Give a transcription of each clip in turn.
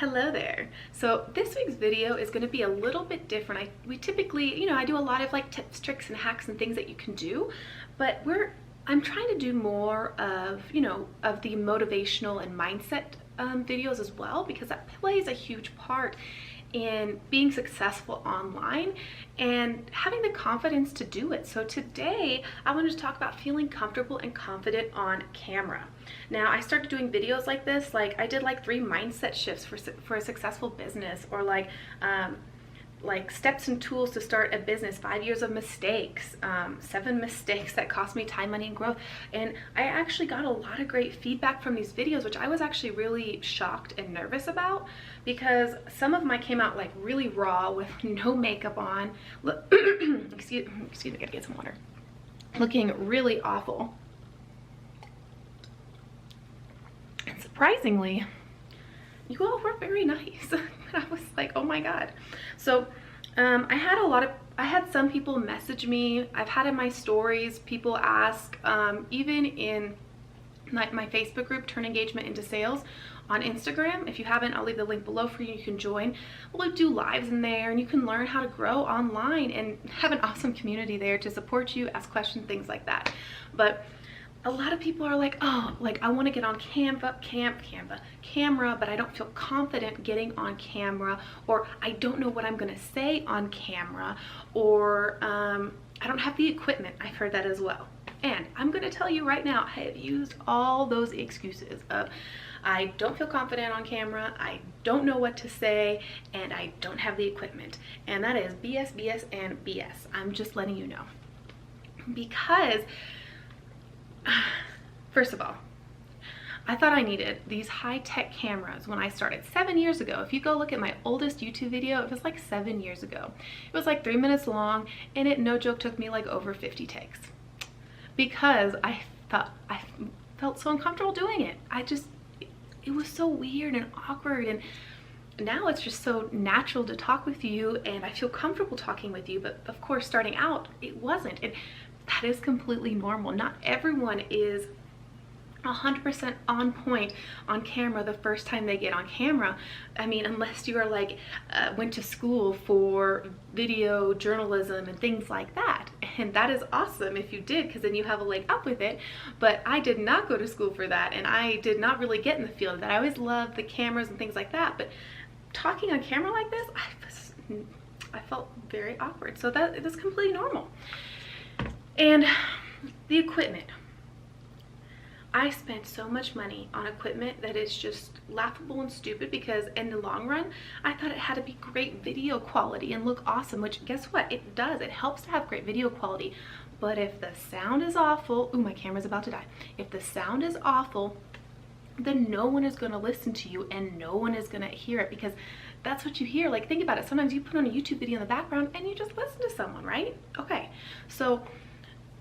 Hello there. So this week's video is going to be a little bit different. We typically, I do a lot of like tips, tricks, and hacks and things that you can do, but I'm trying to do more of, of the motivational and mindset videos as well, because that plays a huge part in being successful online and having the confidence to do it. So today I wanted to talk about feeling comfortable and confident on camera. Now, I started doing videos like this, like I did like 3 mindset shifts for a successful business, or like steps and tools to start a business, 5 years of mistakes, 7 mistakes that cost me time, money, and growth. And I actually got a lot of great feedback from these videos, which I was actually really shocked and nervous about, because some of them came out like really raw with no makeup on. Excuse me, I gotta get some water. Looking really awful. And surprisingly, you all were very nice. I was like, oh my God. So I had some people message me. I've had in my stories people ask, even in like my Facebook group, Turn Engagement into Sales on Instagram. If you haven't, I'll leave the link below for you. You can join. We'll do lives in there, and you can learn how to grow online and have an awesome community there to support you, ask questions, things like that. But a lot of people are like, oh, like I want to get on camera, but I don't feel confident getting on camera, or I don't know what I'm going to say on camera, or I don't have the equipment. I've heard that as well. And I'm going to tell you right now, I have used all those excuses of I don't feel confident on camera, I don't know what to say, and I don't have the equipment. And that is BS, BS, and BS. I'm just letting you know. Because first of all, I thought I needed these high-tech cameras when I started 7 years ago. If you go look at my oldest YouTube video, it was like 7 years ago. It was like 3 minutes long, and it, no joke, took me like over 50 takes. Because I felt so uncomfortable doing it. It was so weird and awkward, and now it's just so natural to talk with you, and I feel comfortable talking with you. But of course, starting out, it wasn't. And that is completely normal. Not everyone is 100% on point on camera the first time they get on camera. I mean, unless you are like went to school for video journalism and things like that, and that is awesome if you did, because then you have a leg up with it. But I did not go to school for that, and I did not really get in the field of that. I always loved the cameras and things like that, but talking on camera like this, I felt very awkward. So that it is completely normal. And the equipment, I spent so much money on equipment that is just laughable and stupid, because in the long run, I thought it had to be great video quality and look awesome, which guess what? It does. It helps to have great video quality. But if the sound is awful, ooh, my camera's about to die. If the sound is awful, then no one is going to listen to you, and no one is going to hear it, because that's what you hear. Like, think about it. Sometimes you put on a YouTube video in the background and you just listen to someone, right? Okay. So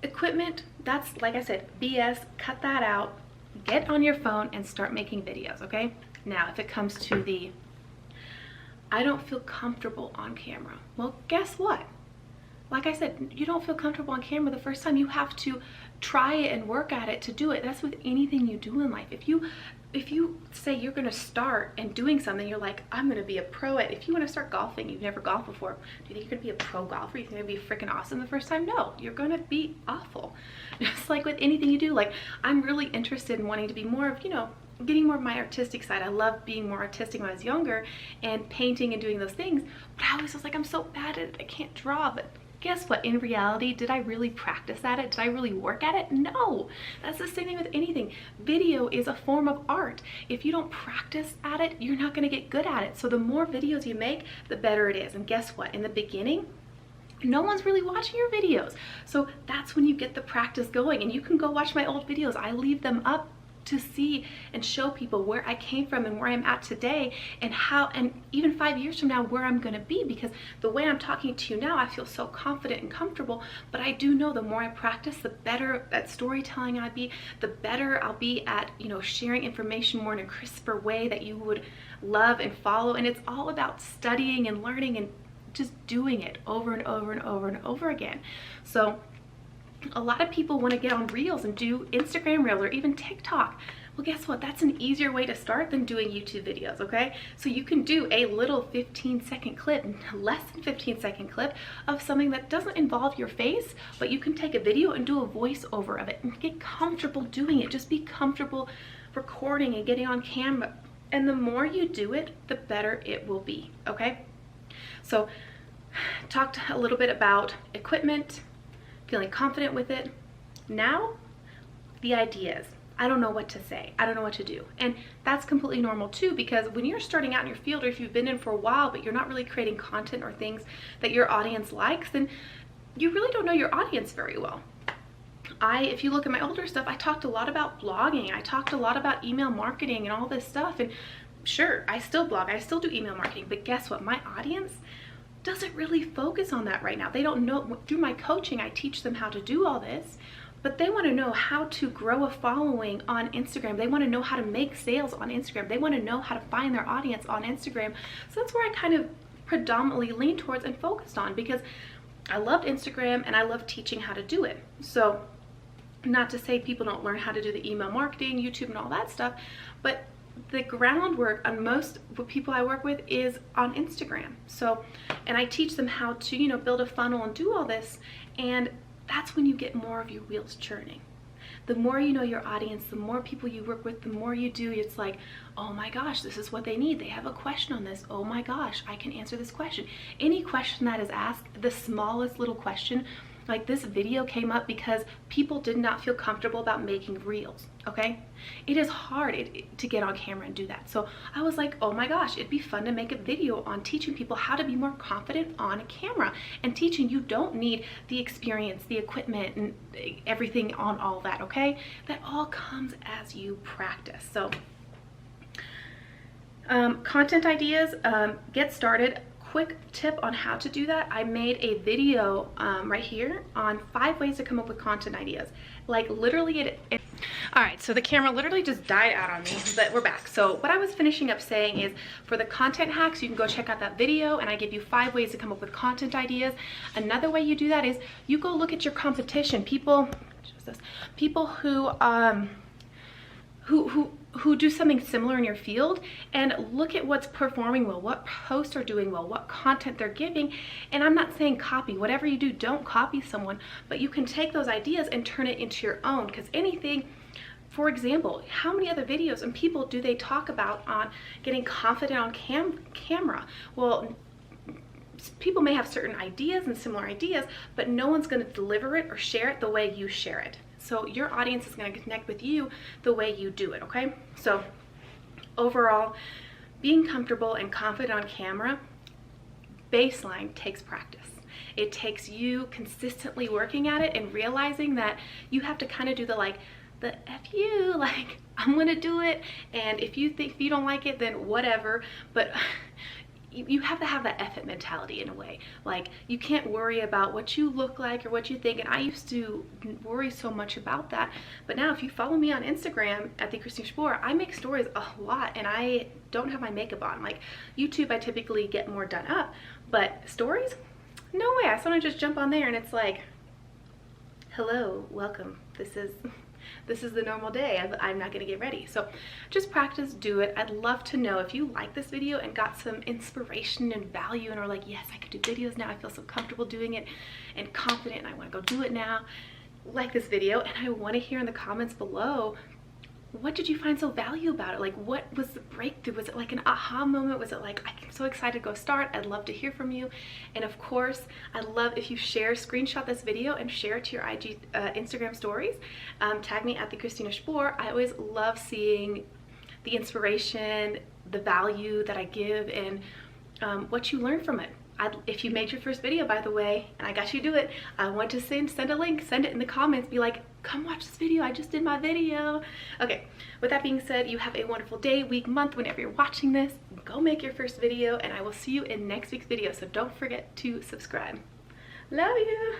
equipment, that's, like I said, BS. Cut that out. Get on your phone and start making videos, okay? Now, if it comes to the I don't feel comfortable on camera, well, guess what? Like I said, you don't feel comfortable on camera the first time. You have to try it and work at it to do it. That's with anything you do in life. If you say you're going to start and doing something, you're like, I'm going to be a pro at, if you want to start golfing, you've never golfed before, do you think you're going to be a pro golfer? You think you're going to be freaking awesome the first time? No, you're going to be awful. Just like with anything you do. Like, I'm really interested in wanting to be more of, getting more of my artistic side. I loved being more artistic when I was younger and painting and doing those things, but I always was like, I'm so bad at it, I can't draw. But guess what? In reality, did I really practice at it? Did I really work at it? No. That's the same thing with anything. Video is a form of art. If you don't practice at it, you're not going to get good at it. So the more videos you make, the better it is. And guess what? In the beginning, no one's really watching your videos. So that's when you get the practice going. And you can go watch my old videos. I leave them up to see and show people where I came from and where I'm at today, and how, and even 5 years from now, where I'm going to be. Because the way I'm talking to you now, I feel so confident and comfortable, but I do know the more I practice, the better at storytelling I'll be, the better I'll be at, sharing information more in a crisper way that you would love and follow. And it's all about studying and learning and just doing it over and over and over and over again. So a lot of people want to get on Reels and do Instagram Reels or even TikTok. Well, guess what? That's an easier way to start than doing YouTube videos, okay? So you can do a little 15-second clip, less than 15-second clip of something that doesn't involve your face, but you can take a video and do a voiceover of it and get comfortable doing it. Just be comfortable recording and getting on camera. And the more you do it, the better it will be, okay? So talked a little bit about equipment, feeling confident with it. Now, the ideas. I don't know what to say. I don't know what to do. And that's completely normal too, because when you're starting out in your field, or if you've been in for a while, but you're not really creating content or things that your audience likes, then you really don't know your audience very well. If you look at my older stuff, I talked a lot about blogging. I talked a lot about email marketing and all this stuff. And sure, I still blog, I still do email marketing, but guess what? My audience doesn't really focus on that right now. They don't know. Through my coaching, I teach them how to do all this, but they want to know how to grow a following on Instagram. They want to know how to make sales on Instagram. They want to know how to find their audience on Instagram. So that's where I kind of predominantly lean towards and focused on, because I loved Instagram and I love teaching how to do it. So not to say people don't learn how to do the email marketing, YouTube and all that stuff, but the groundwork on most people I work with is on Instagram. So, and I teach them how to, you know, build a funnel and do all this. And that's when you get more of your wheels churning. The more you know your audience, the more people you work with, the more you do, it's like, oh my gosh, this is what they need. They have a question on this. Oh my gosh, I can answer this question. Any question that is asked, the smallest little question, like this video came up because people did not feel comfortable about making reels, okay? It is hard to get on camera and do that. So I was like, oh my gosh, it'd be fun to make a video on teaching people how to be more confident on camera, and teaching you don't need the experience, the equipment, and everything on all that, okay? That all comes as you practice. So content ideas, get started. Quick tip on how to do that. I made a video right here on 5 ways to come up with content ideas. Like literally all right, so the camera literally just died out on me, but we're back. So what I was finishing up saying is, for the content hacks, you can go check out that video and I give you 5 ways to come up with content ideas. Another way you do that is you go look at your competition. People who do something similar in your field, and look at what's performing well, what posts are doing well, what content they're giving. And I'm not saying copy. Whatever you do, don't copy someone, but you can take those ideas and turn it into your own. Because anything, for example, how many other videos and people do they talk about on getting confident on camera? Well, people may have certain ideas and similar ideas, but no one's going to deliver it or share it the way you share it. So your audience is going to connect with you the way you do it, okay? So overall, being comfortable and confident on camera, baseline takes practice. It takes you consistently working at it and realizing that you have to kind of do the F you, like, I'm going to do it. And if you don't like it, then whatever. But you have to have that F it mentality in a way. Like, you can't worry about what you look like or what you think. And I used to worry so much about that. But now if you follow me on Instagram at the Christina Spohr, I make stories a lot and I don't have my makeup on. Like YouTube, I typically get more done up, but stories, no way. I sometimes just jump on there and it's like, hello, welcome. This is the normal day. I'm not gonna get ready. So just practice, do it. I'd love to know if you like this video and got some inspiration and value and are like, yes, I could do videos now. I feel so comfortable doing it and confident and I wanna go do it now. Like this video, and I wanna hear in the comments below, what did you find so valuable about it? Like, what was the breakthrough? Was it like an aha moment? Was it like, I'm so excited to go start? I'd love to hear from you. And of course, I'd love if you screenshot this video and share it to your Instagram stories. Tag me at the Christina Spohr. I always love seeing the inspiration, the value that I give, and what you learn from it. If you made your first video, by the way, and I got you to do it, I want to send a link, send it in the comments, be like, come watch this video, I just did my video. Okay, with that being said, you have a wonderful day, week, month, whenever you're watching this. Go make your first video, and I will see you in next week's video, so don't forget to subscribe. Love you.